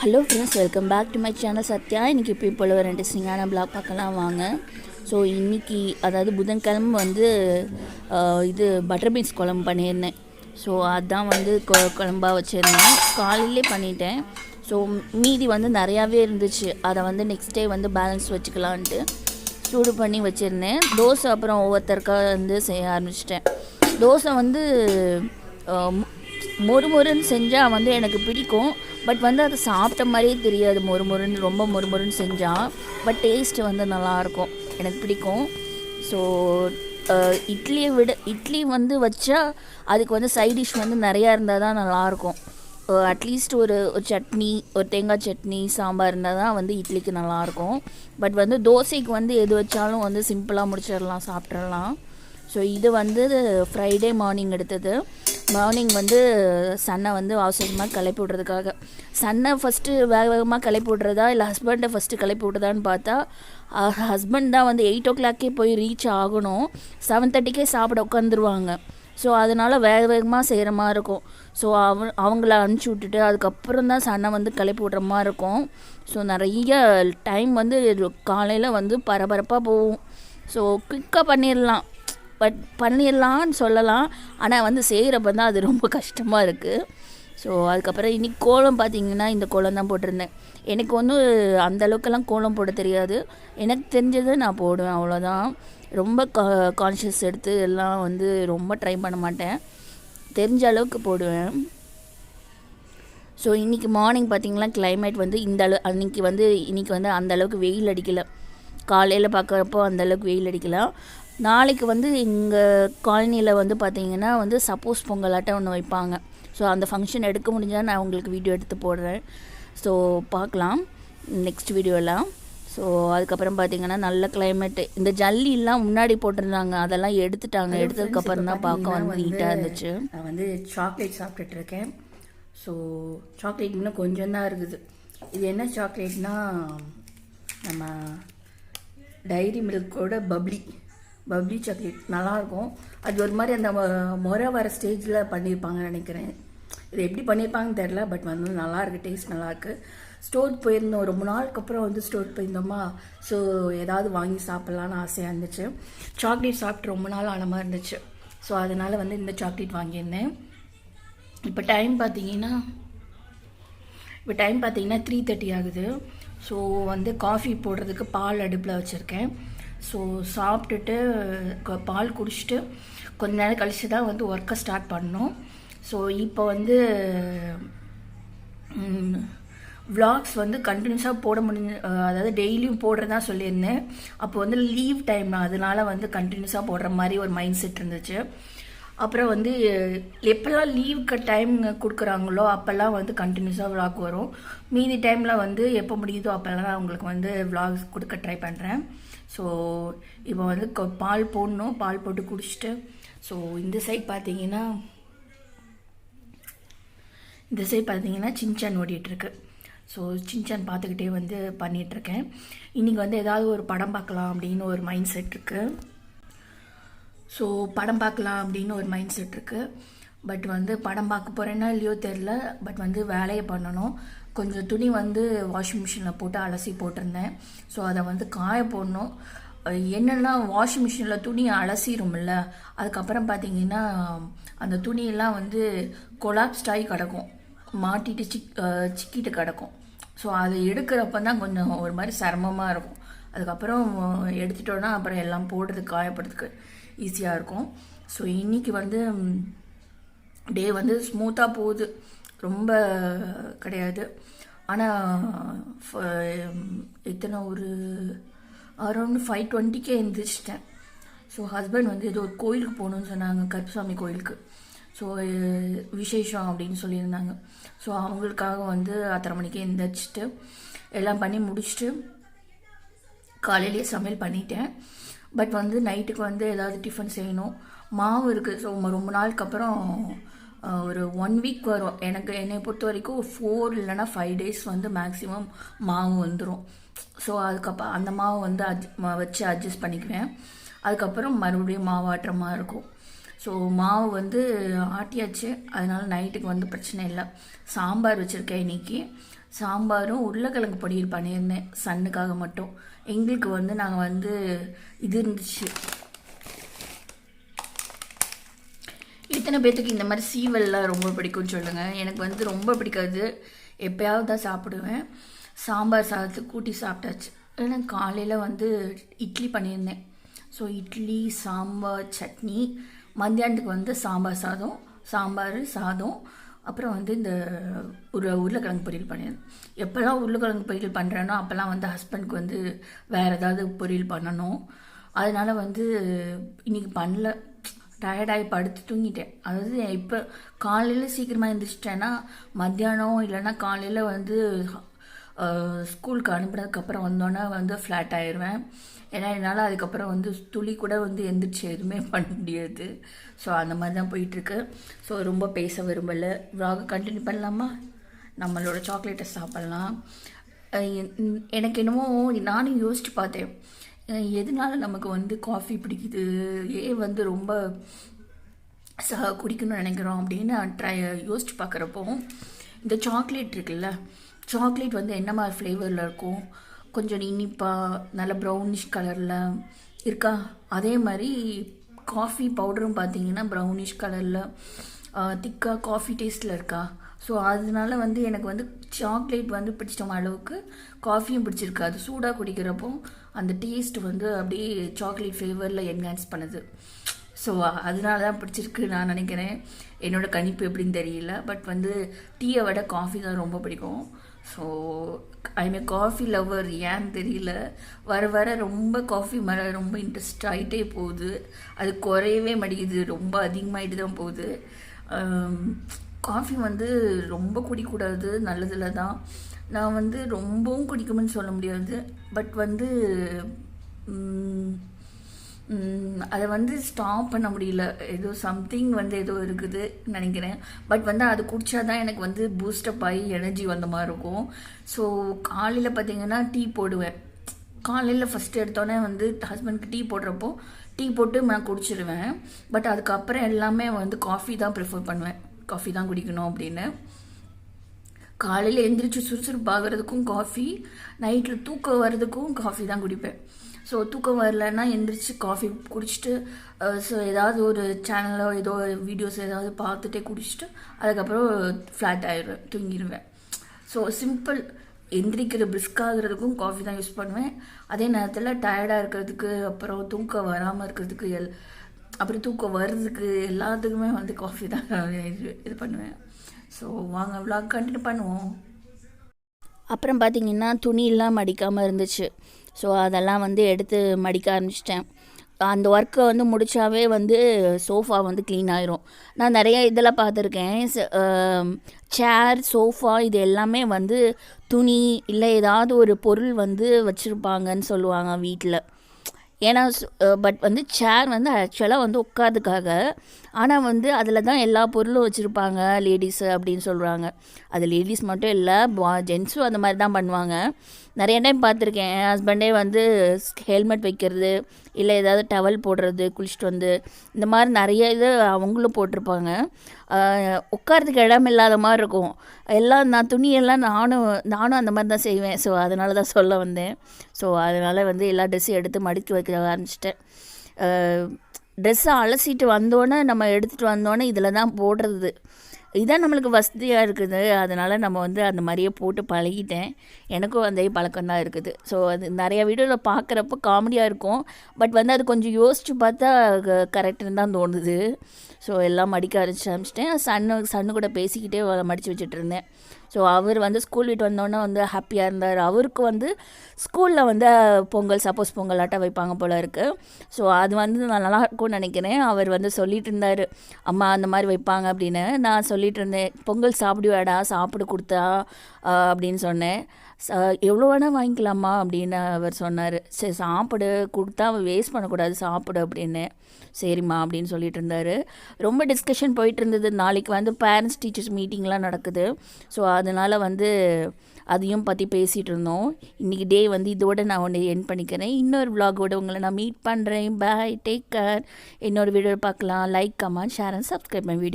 Hello friends, welcome back to my channel Sathya. இன்றைக்கி இப்போ ஒரு இன்ட்ரெஸ்டிங்கான பிளாக் பார்க்கலாம் வாங்க. ஸோ இன்றைக்கி அதாவது புதன்கிழமை வந்து இது பட்டர் பீன்ஸ் குழம்பு பண்ணியிருந்தேன். ஸோ அதுதான் வந்து குழம்பாக வச்சுருந்தேன். காலையிலே பண்ணிட்டேன். ஸோ மீதி வந்து நிறையாவே இருந்துச்சு. அதை வந்து நெக்ஸ்ட் டே வந்து பேலன்ஸ் வச்சுக்கலான்ட்டு சூடு பண்ணி வச்சுருந்தேன். தோசை அப்புறம் ஒவ்வொருத்தருக்காக வந்து செய்ய ஆரம்பிச்சிட்டேன். தோசை வந்து மொறுமொறுன்னு செஞ்சால் வந்து எனக்கு பிடிக்கும். பட் வந்து அதை சாப்பிட்ட மாதிரியே தெரியாது. மொறுமொறுன்னு ரொம்ப மொறுமொறுன்னு செஞ்சால் பட் டேஸ்ட்டு வந்து நல்லாயிருக்கும், எனக்கு பிடிக்கும். ஸோ இட்லியை விட இட்லி வந்து வச்சா அதுக்கு வந்து சைட் டிஷ் வந்து நிறையா இருந்தால் தான் நல்லாயிருக்கும். அட்லீஸ்ட் ஒரு சட்னி, ஒரு தேங்காய் சட்னி, சாம்பார் இருந்தால் தான் வந்து இட்லிக்கு நல்லாயிருக்கும். பட் வந்து தோசைக்கு வந்து எது வச்சாலும் வந்து சிம்பிளாக முடிச்சிடலாம், சாப்பிட்றலாம். ஸோ இது வந்து ஃப்ரைடே மார்னிங் எடுத்தது. மார்னிங் வந்து சன்னை வந்து அவசரமாக கிளப்பி விட்றதுக்காக, சன்னை ஃபஸ்ட்டு வேகமாக கிளப்பி விட்றதா இல்லை ஹஸ்பண்டை ஃபஸ்ட்டு கிளப்பி விட்றதான்னு பார்த்தா ஹஸ்பண்ட் தான் வந்து 8 o'clock போய் ரீச் ஆகணும். 7:30 சாப்பிட உட்காந்துருவாங்க. ஸோ அதனால் வேகமாக செய்கிற மாதிரி இருக்கும். ஸோ அவங்கள அனுப்பிச்சி விட்டுட்டு அதுக்கப்புறம் தான் சன்னை வந்து கிளப்பி விட்ற மாதிரி இருக்கும். ஸோ நிறைய டைம் வந்து காலையில் வந்து பரபரப்பாக போகும். ஸோ குயிக்காக பண்ணிடலான்னு சொல்லலாம். ஆனால் வந்து செய்கிறப்ப தான் அது ரொம்ப கஷ்டமாக இருக்குது. ஸோ அதுக்கப்புறம் இன்றைக்கி கோலம் பார்த்திங்கன்னா இந்த கோலம் தான் போட்டிருந்தேன். எனக்கு வந்து அந்தளவுக்கெல்லாம் கோலம் போட தெரியாது. எனக்கு தெரிஞ்சதை நான் போடுவேன், அவ்வளோதான். ரொம்ப கான்ஷியஸ் எடுத்து எல்லாம் வந்து ரொம்ப ட்ரை பண்ண மாட்டேன், தெரிஞ்ச அளவுக்கு போடுவேன். ஸோ இன்றைக்கி மார்னிங் பார்த்திங்கன்னா கிளைமேட் வந்து இன்றைக்கி வந்து அந்தளவுக்கு வெயில் அடிக்கலை. காலையில் பார்க்குறப்போ அந்தளவுக்கு வெயில் அடிக்கலை. நாளைக்கு வந்து எங்கள் காலனியில் வந்து பார்த்திங்கன்னா வந்து சப்போஸ் பொங்கலாட்டம் ஒன்று வைப்பாங்க. ஸோ அந்த ஃபங்க்ஷன் எடுக்க முடிஞ்சால் நான் உங்களுக்கு வீடியோ எடுத்து போடுறேன். ஸோ பார்க்கலாம் நெக்ஸ்ட் வீடியோலாம். ஸோ அதுக்கப்புறம் பார்த்திங்கன்னா நல்ல கிளைமேட்டு. இந்த ஜல்லிலாம் முன்னாடி போட்டிருந்தாங்க, அதெல்லாம் எடுத்ததுக்கப்புறம் தான் பார்க்க வந்து நீட்டாக இருந்துச்சு. நான் வந்து சாக்லேட் சாப்பிட்டுட்ருக்கேன். ஸோ சாக்லேட் இன்னும் கொஞ்சம் தான் இருக்குது. இது என்ன சாக்லேட்னா நம்ம டைரி மில்கோட பப்ளி சாக்லேட் நல்லாயிருக்கும். அது ஒரு மாதிரி அந்த முறை வர ஸ்டேஜில் பண்ணியிருப்பாங்கன்னு நினைக்கிறேன். இது எப்படி பண்ணியிருப்பாங்கன்னு தெரில, பட் வந்து நல்லாயிருக்கு, டேஸ்ட் நல்லாயிருக்கு. ஸ்டோர் போயிருந்தோம், ரொம்ப நாளுக்கு அப்புறம் வந்து ஸ்டோர் போயிருந்தோமா. ஸோ ஏதாவது வாங்கி சாப்பிட்லான்னு ஆசையாக இருந்துச்சு. சாக்லேட் சாப்பிட்டு ரொம்ப நாள் ஆன மாதிரி இருந்துச்சு. ஸோ அதனால் வந்து இந்த சாக்லேட் வாங்கியிருந்தேன். இப்போ டைம் பார்த்தீங்கன்னா 3:30 ஆகுது. ஸோ வந்து காஃபி போடுறதுக்கு பால் அடுப்பில் வச்சுருக்கேன். ஸோ சாப்பிட்டுட்டு பால் குடிச்சிட்டு கொஞ்ச நேரம் கழித்து தான் வந்து ஒர்க்கை ஸ்டார்ட் பண்ணோம். ஸோ இப்போ வந்து விளாக்ஸ் வந்து கண்டினியூஸாக போட அதாவது டெய்லியும் போடுறதா சொல்லியிருந்தேன். அப்போ வந்து லீவ் டைம், அதனால வந்து கண்டினியூஸாக போடுற மாதிரி ஒரு மைண்ட் செட் இருந்துச்சு. அப்புறம் வந்து எப்போல்லாம் லீவுக்கு டைம் கொடுக்குறாங்களோ அப்போல்லாம் வந்து கண்டினியூஸாக விளாக் வரும். மீதி டைமில் வந்து எப்போ முடியுதோ அப்போல்லாம் நான் உங்களுக்கு வந்து விளாக்ஸ் கொடுக்க ட்ரை பண்ணுறேன். ஸோ இப்போ வந்து பால் போடணும், பால் போட்டு குடிச்சிட்டு. ஸோ இந்த சைட் பார்த்தீங்கன்னா சின்சான் ஓடிட்டுருக்கு. ஸோ சின்சான் பார்த்துக்கிட்டே வந்து பண்ணிகிட்ருக்கேன். இன்றைக்கி வந்து ஏதாவது ஒரு படம் பார்க்கலாம் அப்படின்னு ஒரு மைண்ட் செட் இருக்குது. பட் வந்து படம் பார்க்க போகிறேன்னா இல்லையோ தெரில. பட் வந்து வேலையை பண்ணணும். கொஞ்சம் துணி வந்து வாஷிங் மிஷினில் போட்டு அலசி போட்டிருந்தேன். ஸோ அதை வந்து காய போடணும். என்னென்னா வாஷிங் மிஷினில் துணி அலசிடும்ல, அதுக்கப்புறம் பார்த்திங்கன்னா அந்த துணியெல்லாம் வந்து கொலாப்ஸ்ட் ஆகி கிடக்கும், மாட்டிட்டு சிக்கிட்டு கிடக்கும். ஸோ அதை எடுக்கிறப்ப தான் கொஞ்சம் ஒரு மாதிரி சிரமமாக இருக்கும். அதுக்கப்புறம் எடுத்துட்டோன்னா அப்புறம் எல்லாம் போடுறதுக்கு காயப்படுறதுக்கு ஈஸியாக இருக்கும். ஸோ இன்றைக்கி வந்து டே வந்து ஸ்மூத்தாக போகுது, ரொம்ப கிடையாது. ஆனால் ஒரு அரௌண்ட் 5:20 எழுந்திரிச்சிட்டேன். ஸோ ஹஸ்பண்ட் வந்து ஏதோ ஒரு கோயிலுக்கு போகணுன்னு சொன்னாங்க, கருப்புசாமி கோயிலுக்கு. ஸோ விசேஷம் அப்படின்னு சொல்லியிருந்தாங்க. ஸோ அவங்களுக்காக வந்து 3:30 மணிக்கே எழுந்திரிச்சிட்டு எல்லாம் பண்ணி முடிச்சுட்டு காலையிலேயே சமையல் பண்ணிட்டேன். பட் வந்து நைட்டுக்கு வந்து ஏதாவது டிஃபன் செய்யணும், மாவு இருக்குது. ஸோ ரொம்ப நாளுக்கு அப்புறம் ஒரு 1 வீக் வரும். என்னை பொறுத்த வரைக்கும் 4 இல்லைன்னா 5 days வந்து மேக்ஸிமம் மாவு வந்துடும். ஸோ அதுக்கப்புறம் அந்த மாவு வந்து வச்சு அட்ஜஸ்ட் பண்ணிக்குவேன். அதுக்கப்புறம் மறுபடியும் மாவாட்டுற மாதிரி இருக்கும். ஸோ மாவு வந்து ஆட்டியாச்சு, அதனால் நைட்டுக்கு வந்து பிரச்சனை இல்லை. சாம்பார் வச்சுருக்கேன் இன்றைக்கி. சாம்பாரும் உருளைக்கிழங்கு பொரியல் பண்ணியிருந்தேன் சன்னுக்காக மட்டும். எங்களுக்கு வந்து நாங்கள் வந்து இது இருந்துச்சு. இத்தனை பேர்த்துக்கு இந்த மாதிரி சீவல்லாம் ரொம்ப பிடிக்கும்னு சொல்லுங்கள். எனக்கு வந்து ரொம்ப பிடிக்காது, எப்போயாவது தான் சாப்பிடுவேன். சாம்பார் சாதத்துக்கு கூட்டி சாப்பிட்டாச்சு. ஏன்னா காலையில் வந்து இட்லி பண்ணியிருந்தேன். ஸோ இட்லி, சாம்பார், சட்னி. மத்தியானத்துக்கு வந்து சாம்பார் சாதம், அப்புறம் வந்து இந்த உருளைக்கிழங்கு பொரியல் பண்ணியிருந்தேன். எப்போல்லாம் உருளைக்கிழங்கு பொரியல் பண்ணுறேனோ அப்போல்லாம் வந்து ஹஸ்பண்டுக்கு வந்து வேறு ஏதாவது பொரியல் பண்ணணும். அதனால் வந்து இன்றைக்கி பண்ணல, டயர்டாகி படுத்து தூங்கிட்டேன். அதாவது இப்போ காலையில் சீக்கிரமாக எழுந்திரிச்சிட்டேன்னா மத்தியானம் இல்லைன்னா காலையில் வந்து ஸ்கூலுக்கு அனுப்புனதுக்கப்புறம் வந்தோன்னே வந்து ஃப்ளாட் ஆயிடுவேன். ஏன்னா என்னால் அதுக்கப்புறம் வந்து துளி கூட வந்து எந்திரிச்சு எதுவுமே பண்ண முடியாது. ஸோ அந்த மாதிரி தான் போயிட்டுருக்கு. ஸோ ரொம்ப பேச விரும்பலை. விலாக கண்டினியூ பண்ணலாமா? நம்மளோட சாக்லேட்டை சாப்பிட்லாம். எனக்கு என்னமோ நானும் யோசிச்சு பார்த்தேன், எதனால நமக்கு வந்து காஃபி பிடிக்குது, ஏன் வந்து ரொம்ப குடிக்கணும்னு நினைக்கிறோம் அப்படின்னு யோசிச்சு பார்க்குறப்போ, இந்த சாக்லேட் இருக்குல்ல, சாக்லேட் வந்து என்ன மாதிரி ஃப்ளேவரில் இருக்கும், கொஞ்சம் இனிப்பாக நல்ல ப்ரௌனிஷ் கலரில் இருக்கா. அதே மாதிரி காஃபி பவுடரும் பார்த்தீங்கன்னா ப்ரௌனிஷ் கலரில் திக்காக காஃபி டேஸ்ட்டில் இருக்கா. ஸோ அதனால வந்து எனக்கு வந்து சாக்லேட் வந்து பிடிச்ச அளவுக்கு காஃபியும் பிடிச்சிருக்காது. சூடாக குடிக்கிறப்போ அந்த டேஸ்ட் வந்து அப்படியே சாக்லேட் ஃப்ளேவரில் என்ஹான்ஸ் பண்ணுது. ஸோ அதனால தான் பிடிச்சிருக்கு நான் நினைக்கிறேன். என்னோடய கணிப்பு எப்படின்னு தெரியல, பட் வந்து டீயை விட காஃபி தான் ரொம்ப பிடிக்கும். ஸோ ஐ காஃபி லவர், ஏன்னு தெரியல. வர வர ரொம்ப காஃபி மேலே ரொம்ப இன்ட்ரெஸ்ட் ஆகிட்டே போகுது. அது குறையவே மாட்டேங்குது, ரொம்ப அதிகமாகிட்டு தான் போகுது. காஃபி வந்து ரொம்ப குடிக்கூடாது, நல்லதில்ல தான். நான் வந்து ரொம்பவும் குடிக்கும்னு சொல்ல முடியாது, பட் வந்து அதை வந்து ஸ்டாப் பண்ண முடியல. ஏதோ சம்திங் வந்து ஏதோ இருக்குது நினைக்கிறேன். பட் வந்து அது குடித்தா தான் எனக்கு வந்து பூஸ்டப் ஆகி எனர்ஜி வந்த மாதிரி இருக்கும். ஸோ காலையில் பார்த்திங்கன்னா டீ போடுவேன். காலையில் ஃபஸ்ட்டு எடுத்தோடனே வந்து ஹஸ்பண்ட்க்கு டீ போடுறப்போ டீ போட்டு நான் குடிச்சிடுவேன். பட் அதுக்கப்புறம் எல்லாமே வந்து காஃபி தான் ப்ரிஃபர் பண்ணுவேன், காஃபி தான் குடிக்கணும் அப்படின்னு. காலையில் எந்திரிச்சு சுறுசுறுப்பாகிறதுக்கும் காஃபி, நைட்டில் தூக்கம் வர்றதுக்கும் காஃபி தான் குடிப்பேன். ஸோ தூக்கம் வரலன்னா எந்திரிச்சு காஃபி குடிச்சிட்டு ஸோ ஏதாவது ஒரு சேனலோ ஏதோ வீடியோஸ் ஏதாவது பார்த்துட்டே குடிச்சிட்டு அதுக்கப்புறம் ஃப்ளாட் ஆகிடுவேன், தூங்கிடுவேன். So simple. எந்திரிக்கிற பிரிஸ்காகிறதுக்கும் காஃபி தான் யூஸ் பண்ணுவேன். அதே நேரத்தில் டயர்டாக இருக்கிறதுக்கு, அப்புறம் தூக்கம் வராமல் இருக்கிறதுக்கு, அப்புறம் தூக்கம் வர்றதுக்கு எல்லாத்துக்குமே வந்து காஃபி தான் இது பண்ணுவேன். ஸோ வாங்க விலாக் கண்டினியூ பண்ணுவோம். அப்புறம் பார்த்திங்கன்னா துணியெல்லாம் மடிக்காமல் இருந்துச்சு. ஸோ அதெல்லாம் வந்து எடுத்து மடிக்க ஆரம்பிச்சிட்டேன். அந்த ஒர்க்கை வந்து முடித்தாவே வந்து சோஃபா வந்து க்ளீன் ஆயிரும். நான் நிறைய இதெல்லாம் பார்த்துருக்கேன். சேர், சோஃபா இது எல்லாமே வந்து துணி இல்லை ஏதாவது ஒரு பொருள் வந்து வச்சுருப்பாங்கன்னு சொல்லுவாங்க வீட்டில். ஏன்னா பட் வந்து சேர் வந்து ஆக்சுவலாக வந்து உட்காதுக்காக, ஆனால் வந்து அதில் தான் எல்லா பொருளும் வச்சுருப்பாங்க லேடிஸு அப்படின்னு சொல்கிறாங்க. அது லேடிஸ் மட்டும் இல்லை, ஜென்ஸும் அந்த மாதிரி தான் பண்ணுவாங்க. நிறைய டைம் பார்த்துருக்கேன். என் ஹஸ்பண்டே வந்து ஹெல்மெட் வைக்கிறது இல்லை ஏதாவது டவல் போடுறது, குளிச்சுட்டு வந்து இந்த மாதிரி நிறைய இது அவங்களும் போட்டிருப்பாங்க. உட்காரத்துக்கு இடம் இல்லாத மாதிரி இருக்கும். நான் துணியெல்லாம் நானும் அந்த மாதிரி தான் செய்வேன். ஸோ அதனால தான் சொல்ல வந்தேன். ஸோ அதனால் வந்து எல்லா ட்ரெஸ்ஸையும் எடுத்து மடிக்க வைக்க ஆரம்பிச்சிட்டேன். ட்ரெஸ்ஸை அலசிட்டு வந்தோன்னே நம்ம எடுத்துகிட்டு வந்தோன்னே இதில் தான் போடுறது. இதுதான் நம்மளுக்கு வசதியாக இருக்குது. அதனால் நம்ம வந்து அந்த மாதிரியே போட்டு பழகிட்டேன். எனக்கும் அந்த பழக்கம்தான் இருக்குது. ஸோ அது நிறையா வீடியோவில் பார்க்குறப்போ காமெடியாக இருக்கும். பட் வந்து அது கொஞ்சம் யோசித்து பார்த்தா கரெக்டுன்னு தான் தோணுது. ஸோ எல்லாம் மடிக்க ஆரம்பிச்சிட்டேன். சன்னு கூட பேசிக்கிட்டே மடித்து வச்சுட்டு இருந்தேன். ஸோ அவர் வந்து ஸ்கூல் விட்டு வந்தோன்னே வந்து ஹாப்பியாக இருந்தார். அவருக்கு வந்து ஸ்கூலில் வந்து சப்போஸ் பொங்கலாட்டம் வைப்பாங்க போல் இருக்குது. ஸோ அது வந்து நல்லா இருக்கும்னு நினைக்கிறேன். அவர் வந்து சொல்லிட்டு இருந்தார், அம்மா அந்த மாதிரி வைப்பாங்க அப்படின்னு. நான் சொல்லிட்டு இருந்தேன், பொங்கல் சாப்பிடுவாடா சாப்பிட கொடுத்தா அப்படின்னு சொன்னேன். எவ்வளோ வேணால் வாங்கிக்கலாமா அப்படின்னு அவர் சொன்னார். சரி சாப்பிடு, கொடுத்தா அவன் வேஸ்ட் பண்ணக்கூடாது, சாப்பிடு அப்படின்னு. சரிம்மா அப்படின்னு சொல்லிட்டு இருந்தார். ரொம்ப டிஸ்கஷன் போயிட்டு இருந்தது. நாளைக்கு வந்து பேரண்ட்ஸ் டீச்சர்ஸ் மீட்டிங்லாம் நடக்குது. ஸோ அதனால் வந்து அதையும் பற்றி பேசிகிட்டு இருந்தோம். இன்றைக்கி டே வந்து இதோடு நான் ஒன்று என் பண்ணிக்கிறேன். இன்னொரு vlog-ஓட உங்களை நான் மீட் பண்ணுறேன். பாய், டேக் கேர். இன்னொரு வீடியோ பார்க்கலாம். Like, comment, share and subscribe my video.